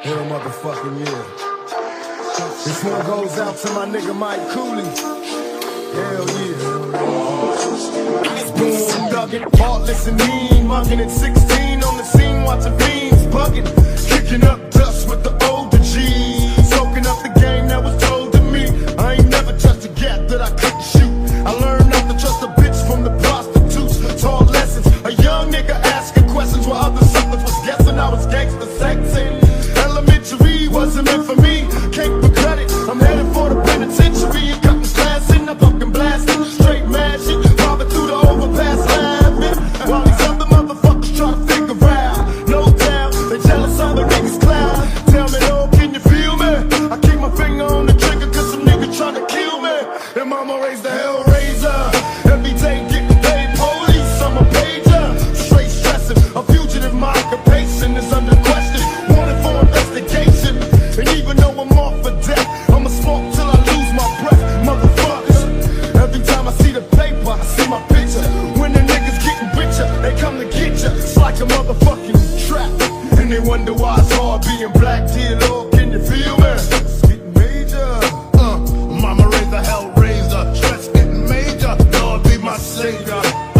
Hell motherfucking yeah. This one goes out to my nigga Mike Cooley. Hell yeah. Boom, thuggin', heartless and mean. Muggin' at 16 on the scene, watching fiends buggin'. Kicking up dust with the older G's. Soaking up the game that was told to me. I ain't never touched a gap that I couldn't shoot. I learned not to trust a bitch from the prostitutes. Taught lessons, a young nigga asking questions while other suckers was guessing I was gangsta sexing. Elementary wasn't meant for me. Can't for credit, I'm headed for the penitentiary. And cutting class in, I'm fucking blasting. Straight mad shit, robbing through the overpass laughing. While these other motherfuckers try to figure out. No doubt, they jealous of the niggas cloud. Tell me, oh, can you feel me? I keep my finger on the trigger cause some nigga tryna kill me. And mama raised the hellraiser. Every day getting paid police, I'm a pager. Straight stressing, a fugitive, my occupation is under question. Wanted for investigation. And even though I'm off for death, I'ma smoke till I lose my breath. Motherfuckers, every time I see the paper, I see my picture. When the niggas getting richer, they come to get ya. It's like a motherfucking trap. And they wonder why it's hard being black.